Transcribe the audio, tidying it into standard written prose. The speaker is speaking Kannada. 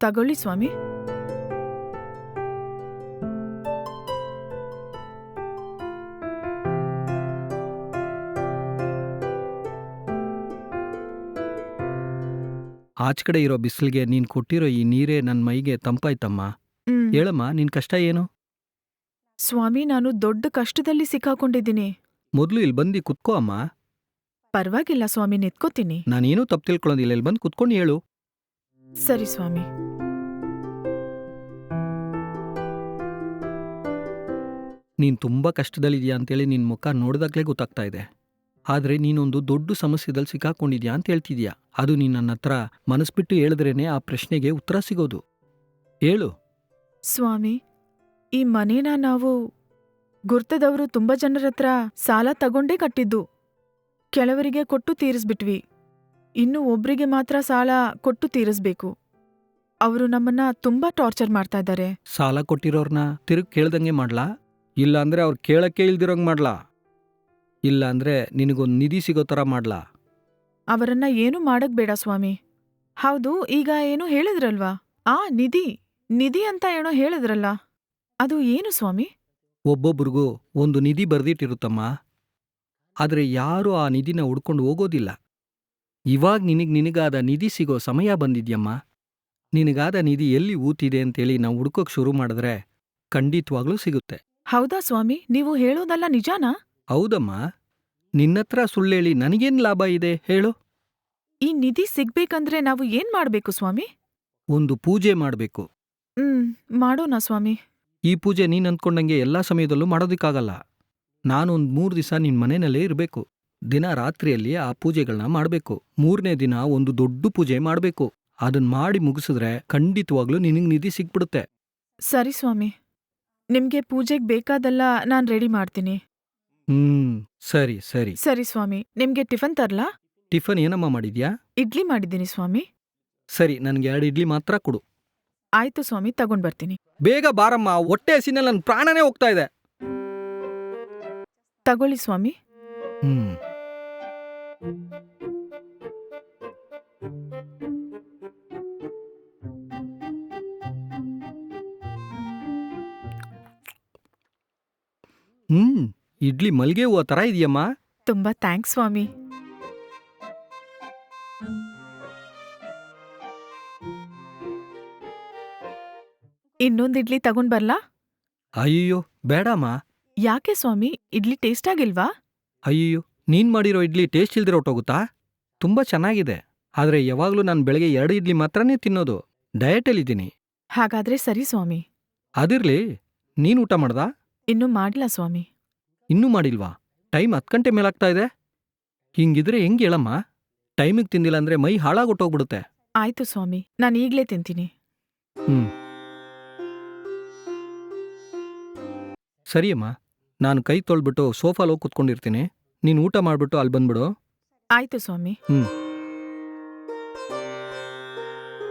ತಗೊಳ್ಳಿ ಸ್ವಾಮಿ. ಆಚ್ ಕಡೆ ಇರೋ ಬಿಸಿಲಿಗೆ ನೀನ್ ಕೊಟ್ಟಿರೋ ಈ ನೀರೇ ನನ್ನ ಮೈಗೆ ತಂಪಾಯ್ತಮ್ಮ. ಹೇಳಮ್ಮ, ನಿನ್ ಕಷ್ಟ ಏನು? ಸ್ವಾಮಿ, ನಾನು ದೊಡ್ಡ ಕಷ್ಟದಲ್ಲಿ ಸಿಕ್ಕಾಕೊಂಡಿದ್ದೀನಿ. ಮೊದ್ಲು ಇಲ್ಲಿ ಬಂದು ಕುತ್ಕೋ ಅಮ್ಮ. ಪರವಾಗಿಲ್ಲ ಸ್ವಾಮಿ, ನಿತ್ಕೋತೀನಿ. ನಾನೇನೂ ತಪ್ಪು ತಿಳ್ಕೊಳ್ಳೋದಿಲ್ಲ, ಇಲ್ಲಿ ಬಂದು ಕುತ್ಕೊಂಡು ಹೇಳು. ಸರಿ ಸ್ವಾಮಿ. ನೀನ್ ತುಂಬಾ ಕಷ್ಟದಲ್ಲಿದ್ಯಾ ಅಂತೇಳಿ ನಿನ್ ಮುಖ ನೋಡಿದಾಗ್ಲೇ ಗೊತ್ತಾಗ್ತಾ ಇದೆ. ಆದ್ರೆ ನೀನೊಂದು ದೊಡ್ಡ ಸಮಸ್ಯೆದಲ್ಲಿ ಸಿಕ್ಕಾಕೊಂಡಿದ್ಯಾ ಅಂತ ಹೇಳ್ತಿದ್ಯಾ. ಅದು ನೀನ್ ನನ್ನ ಹತ್ರ ಮನಸ್ಬಿಟ್ಟು ಹೇಳಿದ್ರೇನೆ ಆ ಪ್ರಶ್ನೆಗೆ ಉತ್ತರ ಸಿಗೋದು. ಹೇಳು. ಸ್ವಾಮಿ, ಈ ಮನೇನ ನಾವು ಗುರ್ತದವರು ತುಂಬಾ ಜನರತ್ರ ಸಾಲ ತಗೊಂಡೇ ಕಟ್ಟಿದ್ದು. ಕೆಲವರಿಗೆ ಕೊಟ್ಟು ತೀರಿಸ್ಬಿಟ್ವಿ. ಇನ್ನು ಒಬ್ರಿಗೆ ಮಾತ್ರ ಸಾಲ ಕೊಟ್ಟು ತೀರಿಸ್ಬೇಕು. ಅವರು ನಮ್ಮನ್ನ ತುಂಬಾ ಟಾರ್ಚರ್ ಮಾಡ್ತಾ ಇದ್ದಾರೆ. ಸಾಲ ಕೊಟ್ಟಿರೋರ್ನ ತಿರುಗಿ ಕೇಳ್ದಂಗೆ ಮಾಡ್ಲಾ? ಇಲ್ಲ ಅಂದ್ರೆ ಅವ್ರು ಕೇಳಕ್ಕೆ ಇಲ್ದಿರೋಂಗ್ ಮಾಡ್ಲಾ? ಇಲ್ಲ ಅಂದ್ರೆ ನಿನಗೊಂದು ನಿಧಿ ಸಿಗೋ ಥರ ಮಾಡ್ಲಾ? ಅವರನ್ನ ಏನೂ ಮಾಡಕ್ ಬೇಡ ಸ್ವಾಮಿ. ಹೌದು, ಈಗ ಏನೋ ಹೇಳಿದ್ರಲ್ವಾ? ನಿಧಿ ಅಂತ ಏನೋ ಹೇಳಿದ್ರಲ್ಲ, ಅದು ಏನು ಸ್ವಾಮಿ? ಒಬ್ಬೊಬ್ರಿಗೂ ಒಂದು ನಿಧಿ ಬರ್ದಿಟ್ಟಿರುತ್ತಮ್ಮ. ಆದ್ರೆ ಯಾರೂ ಆ ನಿಧಿನ ಹುಡ್ಕೊಂಡು ಹೋಗೋದಿಲ್ಲ. ಇವಾಗ ನಿನಗಾದ ನಿಧಿ ಸಿಗೋ ಸಮಯ ಬಂದಿದ್ಯಮ್ಮ. ನಿನಗಾದ ನಿಧಿ ಎಲ್ಲಿ ಊತಿದೆ ಅಂತೇಳಿ ನಾವು ಹುಡ್ಕೋಕ್ ಶುರು ಮಾಡಿದ್ರೆ ಖಂಡಿತವಾಗ್ಲೂ ಸಿಗುತ್ತೆ. ಹೌದಾ ಸ್ವಾಮಿ, ನೀವು ಹೇಳೋದಲ್ಲ ನಿಜಾನಾ? ಹೌದಮ್ಮ. ನಿನ್ನತ್ರ ಸುಳ್ಳೇಳಿ ನನಗೇನ್ ಲಾಭ ಇದೆ ಹೇಳು? ಈ ನಿಧಿ ಸಿಗ್ಬೇಕಂದ್ರೆ ನಾವು ಏನ್ ಮಾಡ್ಬೇಕು ಸ್ವಾಮಿ? ಒಂದು ಪೂಜೆ ಮಾಡ್ಬೇಕು. ಮಾಡೋಣ ಸ್ವಾಮಿ. ಈ ಪೂಜೆ ನೀನ್ ಅಂದ್ಕೊಂಡಂಗೆ ಎಲ್ಲಾ ಸಮಯದಲ್ಲೂ ಮಾಡೋದಿಕ್ಕಾಗಲ್ಲ. ನಾನೊಂದ್ 3 ದಿವಸ ನಿನ್ ಮನೆಯಲ್ಲೇ ಇರಬೇಕು. ದಿನ ರಾತ್ರಿಯಲ್ಲಿ ಆ ಪೂಜೆಗಳನ್ನ ಮಾಡ್ಬೇಕು. 3ನೇ ದಿನ ಒಂದು ದೊಡ್ಡ ಪೂಜೆ ಮಾಡ್ಬೇಕು. ಅದನ್ ಮಾಡಿ ಮುಗಿಸಿದ್ರೆ ಖಂಡಿತವಾಗ್ಲೂ ನಿನಗ್ ನಿಧಿ ಸಿಕ್ಬಿಡುತ್ತೆ. ಸರಿ ಸ್ವಾಮಿ, ನಿಮ್ಗೆ ಪೂಜೆಗ್ ಬೇಕಾದಲ್ಲ ನಾನ್ ರೆಡಿ ಮಾಡ್ತೀನಿ. ಸರಿ ಸರಿ ಸರಿ ಸ್ವಾಮಿ, ನಿಮ್ಗೆ ಟಿಫನ್ ತರ್ಲಾ? ಟಿಫನ್ ಏನಮ್ಮ ಮಾಡಿದ್ಯಾ? ಇಡ್ಲಿ ಮಾಡಿದ್ದೀನಿ ಸ್ವಾಮಿ. ಸರಿ, ನನ್ಗೆ 2 ಇಡ್ಲಿ ಮಾತ್ರ ಕೊಡು. ಆಯ್ತು ಸ್ವಾಮಿ, ತಗೊಂಡ್ ಬರ್ತೀನಿ. ಬೇಗ ಬಾರಮ್ಮ, ಹೊಟ್ಟೆ ಹಸಿನಲ್ಲಿ ನನ್ನ ಪ್ರಾಣನೇ ಹೋಗ್ತಾ ಇದೆ. ತಗೊಳ್ಳಿ ಸ್ವಾಮಿ. ಇಡ್ಲಿ ಮಲ್ಗೆ ಹೂವ ತರ ಇದೆಯಮ್ಮ. ತುಂಬಾ ಥ್ಯಾಂಕ್ಸ್ ಸ್ವಾಮಿ. ಇನ್ನೊಂದ್ ಇಡ್ಲಿ ತಗೊಂಡ್ ಬರ್ಲಾ? ಅಯ್ಯೋ ಬೇಡಮ್ಮ. ಯಾಕೆ ಸ್ವಾಮಿ, ಇಡ್ಲಿ ಟೇಸ್ಟ್ ಆಗಿಲ್ವಾ? ಅಯ್ಯೋ, ನೀನ್ ಮಾಡಿರೋ ಇಡ್ಲಿ ಟೇಸ್ಟ್ ಇಲ್ದಿರ ಹೊಟ್ಟೋಗುತ್ತಾ? ತುಂಬಾ ಚೆನ್ನಾಗಿದೆ. ಆದ್ರೆ ಯಾವಾಗ್ಲೂ ನಾನು ಬೆಳಗ್ಗೆ 2 ಇಡ್ಲಿ ಮಾತ್ರನೇ ತಿನ್ನೋದು. ಡಯಟಲ್ಲಿದ್ದೀನಿ. ಹಾಗಾದ್ರೆ ಸರಿ ಸ್ವಾಮಿ. ಅದಿರ್ಲಿ, ನೀನ್ ಊಟ ಮಾಡ್ದಾ? ಇನ್ನೂ ಮಾಡಿಲ್ಲ ಸ್ವಾಮಿ. ಇನ್ನೂ ಮಾಡಿಲ್ವಾ? ಟೈಮ್ 10 ಗಂಟೆ ಮೇಲಾಗ್ತಾ ಇದೆ. ಹಿಂಗಿದ್ರೆ ಹೆಂಗ್ ಹೇಳಮ್ಮ? ಟೈಮಿಗೆ ತಿಂದಿಲ್ಲ ಅಂದ್ರೆ ಮೈ ಹಾಳಾಗೊಟ್ಟೋಗ್ಬಿಡುತ್ತೆ. ಆಯ್ತು ಸ್ವಾಮಿ, ನಾನು ಈಗ್ಲೇ ತಿಂತೀನಿ. ಸರಿಯಮ್ಮ, ನಾನು ಕೈ ತೊಳ್ಬಿಟ್ಟು ಸೋಫಾಲ್ ಹೋಗಿ ಕುತ್ಕೊಂಡಿರ್ತೀನಿ. ನೀನು ಊಟ ಮಾಡ್ಬಿಟ್ಟು ಅಲ್ಲಿ ಬಂದ್ಬಿಡು. ಆಯ್ತು ಸ್ವಾಮಿ.